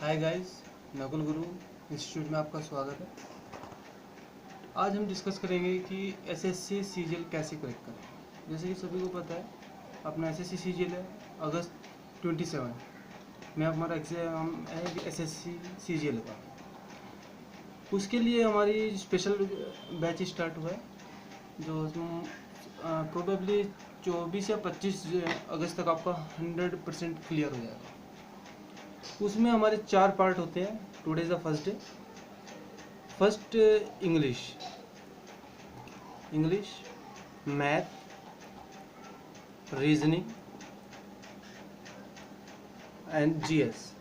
Hi guys, Nakul गुरु institute में आपका स्वागत है। आज हम डिस्कस करेंगे कि एसएससी सीजीएल कैसे क्रैक करें। जैसे कि सभी को पता है, अपना एसएससी सीजीएल है अगस्त 27 में हमारा एग्जाम है एसएससी सीजीएल का। उसके लिए हमारी स्पेशल बैच स्टार्ट हुआ है, जो प्रोबेबली 24 या 25 अगस्त तक आपका 100% क्लियर हो जाएगा। उसमें हमारे 4 पार्ट होते हैं। Today is the first day. First English, math, reasoning and GS.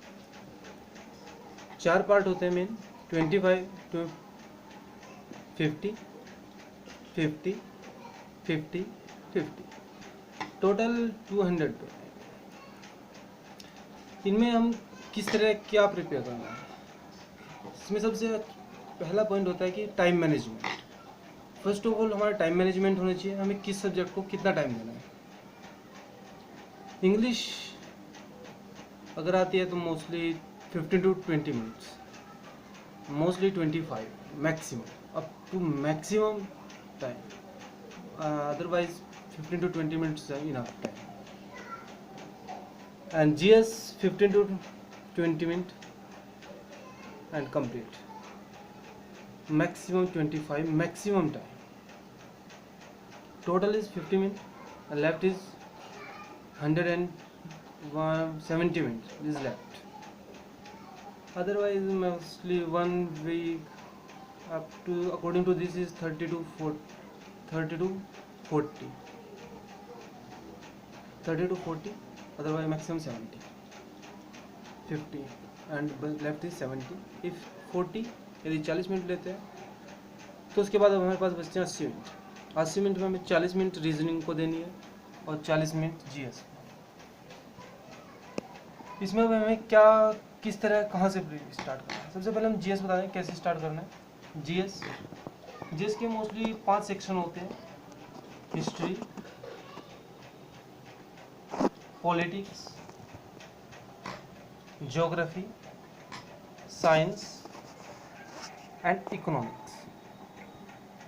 4 part होते हैं मेन, 25 to 50, 50, 50, 50, टोटल 200। इनमें हम किस तरह क्या प्रिपेयर करना है, इसमें सबसे पहला पॉइंट होता है कि time management. First of all हमारा टाइम मैनेजमेंट होना चाहिए, हमें किस सब्जेक्ट को कितना टाइम देना है। इंग्लिश अगर आती है तो mostly 15 to 20 minutes, mostly 25 maximum, up to maximum time, otherwise 15 to 20 minutes enough time. And GS 15 to 20 minute and complete, maximum 25, maximum time. Total is 50 minutes and left is 170 minutes is left. Otherwise mostly 1 week up to, according to this, is 30 to 40, 30 to 40, 30 to 40, otherwise maximum 70, 50 and left is 70. if 40, यदि 40 minute लेते हैं तो उसके बाद अब हमारे पास बचते हैं 80 मिनट। 80 मिनट में हमें 40 मिनट रीजनिंग को देनी है और 40 मिनट जीएस। इसमें हमें क्या किस तरह कहाँ से स्टार्ट करना है। सबसे पहले हम जीएस बता दें कैसे स्टार्ट करना है। जीएस के मोस्टली 5 सेक्शन होते हैं: history, politics, geography, science and economics.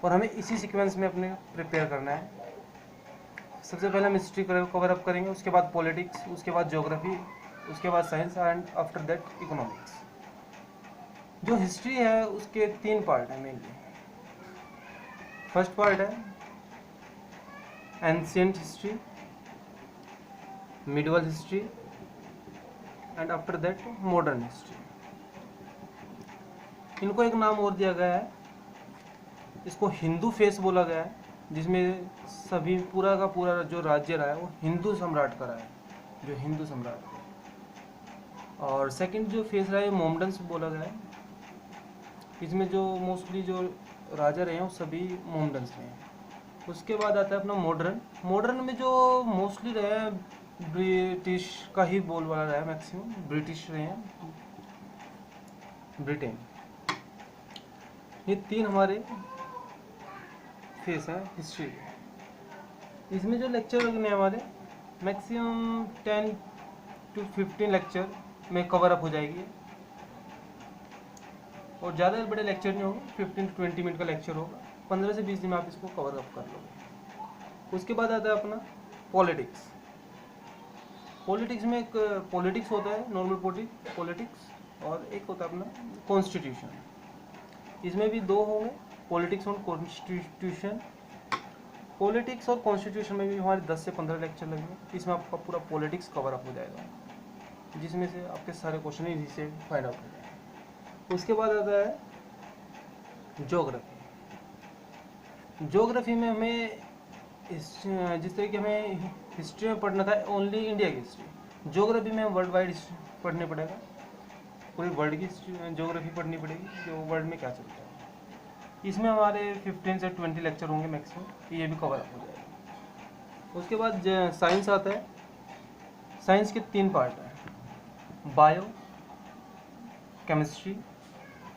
और हमें इसी सीक्वेंस में अपने प्रिपेयर करना है। सबसे पहले हम हिस्ट्री कवर अप करेंगे, उसके बाद पॉलिटिक्स, उसके बाद ज्योग्राफी, उसके बाद science and after that economics. जो हिस्ट्री है उसके 3 पार्ट हैं मेनली। फर्स्ट पार्ट है ancient history, medieval history and after that modern history. इनको एक नाम और दिया गया है, इसको हिंदू फेस बोला गया है, जिसमें सभी पूरा का पूरा जो राज्य रहा है वो हिंदू सम्राट का रहा है, जो हिंदू सम्राट थे। और सेकंड जो फेस रहा है मोमडन्स बोला गया है, इसमें जो मोस्टली जो राजा रहे हैं वो सभी मोमडन्स रहे हैं। उसके बाद आता है अपना मॉडर्न में जो मोस्टली रहे हैं ब्रिटिश का ही बोल वाला रहा है, मैक्सिमम ब्रिटिश रहे हैं, ब्रिटेन। ये 3 हमारे फेस है हिस्ट्री के। इसमें जो लेक्चर लगने हमारे मैक्सिमम 10 to 15 लेक्चर में कवर अप हो जाएगी, और ज़्यादा बड़े लेक्चर नहीं होंगे, 15 to 20 मिनट का लेक्चर होगा, 15 से 20 दिन में आप इसको कवर अप कर लोगे। उसके बाद आता है अपना पॉलिटिक्स में एक पॉलिटिक्स होता है, नॉर्मल पॉलिटिक्स, और एक होता है अपना कॉन्स्टिट्यूशन। इसमें भी 2 होंगे, पॉलिटिक्स और कॉन्स्टिट्यूशन। पॉलिटिक्स और कॉन्स्टिट्यूशन में भी हमारे 10 से 15 लेक्चर लगेंगे। इसमें आपका पूरा पॉलिटिक्स कवर अप हो जाएगा, जिसमें से आपके सारे क्वेश्चन इजी से फाइंड आउट हो जाएंगे। उसके बाद आता है ज्योग्राफी में हमें जिस तरह की हमें हिस्ट्री में पढ़ना था ओनली इंडिया की हिस्ट्री, ज्योग्राफी में वर्ल्ड वाइड पढ़ने पड़ेगा, पूरी वर्ल्ड की ज्योग्राफी पढ़नी पड़ेगी, जो वर्ल्ड में क्या चलता है। इसमें हमारे 15 से 20 लेक्चर होंगे मैक्सिमम, ये भी कवर अप हो जाएगा। उसके बाद साइंस आता है। साइंस के 3 पार्ट हैं, बायो, केमिस्ट्री,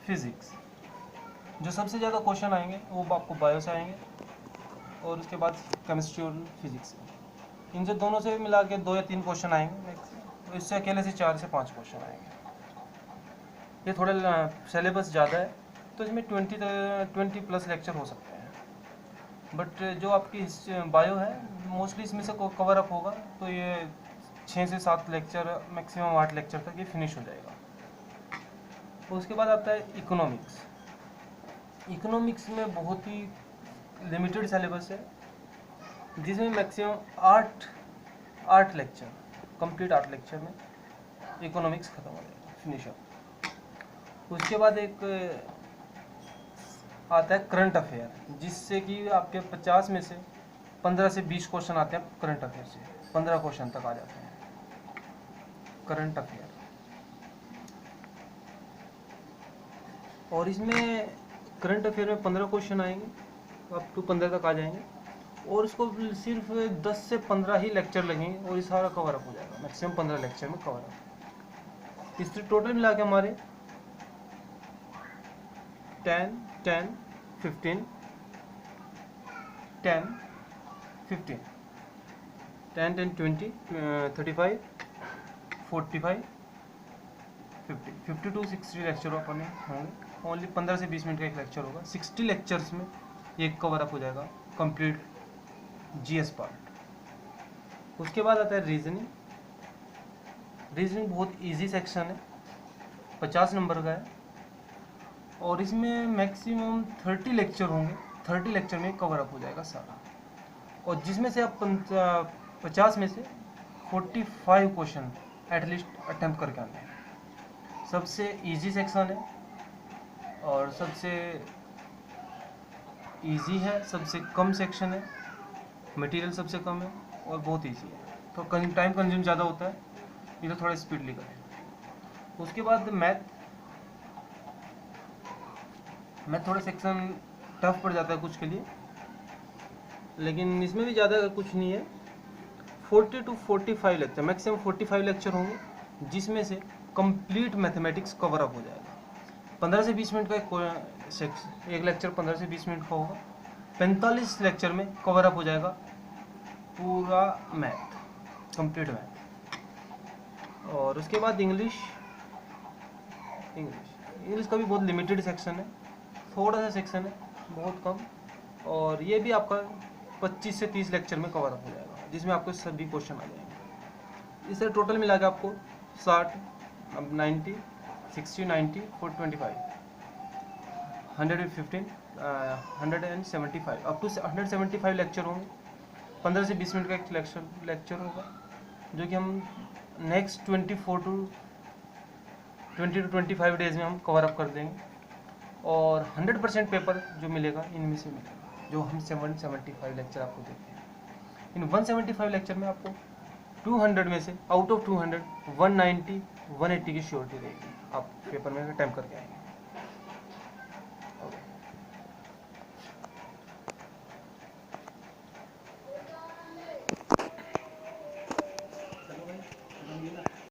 फिजिक्स। जो सबसे ज़्यादा क्वेश्चन आएंगे वो आपको बायो से आएंगे, और उसके बाद केमिस्ट्री और फिजिक्स से। इनसे दोनों से मिला के 2 या 3 क्वेश्चन आएंगे मैक्सिमम, इससे अकेले से 4 से 5 क्वेश्चन आएंगे। ये थोड़ा सिलेबस ज़्यादा है, तो इसमें 20 प्लस लेक्चर हो सकते हैं। बट जो आपकी बायो है मोस्टली इसमें से कवर अप होगा, तो ये 6 से 7 लेक्चर, मैक्सिमम 8 लेक्चर तक ये फिनिश हो जाएगा। तो उसके बाद आता है इकोनॉमिक्स। इकोनॉमिक्स में बहुत ही लिमिटेड सिलेबस है, जिसमें मैक्सिमम 8 लेक्चर, कंप्लीट 8 लेक्चर में इकोनॉमिक्स खत्म हो जाएगा, फिनिश अप। उसके बाद एक आता है करंट अफेयर, जिससे कि आपके 50 में से 15 से 20 क्वेश्चन आते हैं करंट अफेयर से, 15 क्वेश्चन तक आ जाते हैं करंट अफेयर। और इसमें करंट अफेयर में 15 क्वेश्चन आएंगे, अप टू 15 तक आ जाएंगे, और इसको सिर्फ 10 से 15 ही लेक्चर लगेंगे और ये सारा कवर अप हो जाएगा, मैक्सिमम 15 लेक्चर में कवर अप। इससे टोटल मिला के हमारे 10 10 15 10 15 10 10 20 35 45 50 52 60 लेक्चर अपने होंगे। ओनली 15 से 20 मिनट का एक लेक्चर होगा। 60 लेक्चर्स में ये कवर अप हो जाएगा कंप्लीट जीएस पार्ट। उसके बाद आता है रीजनिंग। रीजनिंग बहुत इजी सेक्शन है, 50 नंबर का है, और इसमें मैक्सिमम 30 लेक्चर होंगे। 30 लेक्चर में कवर अप हो जाएगा सारा, और जिसमें से आप 50 में से 45 क्वेश्चन एटलीस्ट अटेम्प्ट करके आने हैं। सबसे इजी सेक्शन है और सबसे इजी है, सबसे कम सेक्शन है, मटेरियल सबसे कम है और बहुत इजी है, तो टाइम कंज्यूम ज़्यादा होता है, ये तो थोड़ा स्पीडली करें। उसके बाद मैथ थोड़ा सेक्शन टफ पड़ जाता है कुछ के लिए, लेकिन इसमें भी ज़्यादा कुछ नहीं है। 40 to 45 लेक्चर, मैक्सिमम 45 लेक्चर होंगे, जिसमें से कंप्लीट मैथमेटिक्स कवर अप हो जाएगा। 15 से 20 मिनट का एक लेक्चर 15 से 20 मिनट का होगा। 45 लेक्चर में कवर अप हो जाएगा पूरा मैथ, कंप्लीट मैथ। और उसके बाद इंग्लिश का भी बहुत लिमिटेड सेक्शन है, थोड़ा सा सेक्शन है, बहुत कम, और ये भी आपका 25 से 30 लेक्चर में कवर अप हो जाएगा, जिसमें आपको सभी क्वेश्चन आ जाएंगे। इसे टोटल मिला के आपको 60 90 60 90 425 115 175 अप टू 175 लेक्चर होंगे। 15 से 20 मिनट का एक लेक्चर होगा, जो कि हम नेक्स्ट 20 to 25 डेज में हम कवर अप कर देंगे। और 100% पेपर जो मिलेगा इनमें से मिलेगा, जो हम 175 लेक्चर आपको देते हैं। इन 175 लेक्चर में आपको 200 में से आउट ऑफ 200 190 180 की श्योरिटी रहेगी, आप पेपर में अटेम्प्ट करके आएंगे।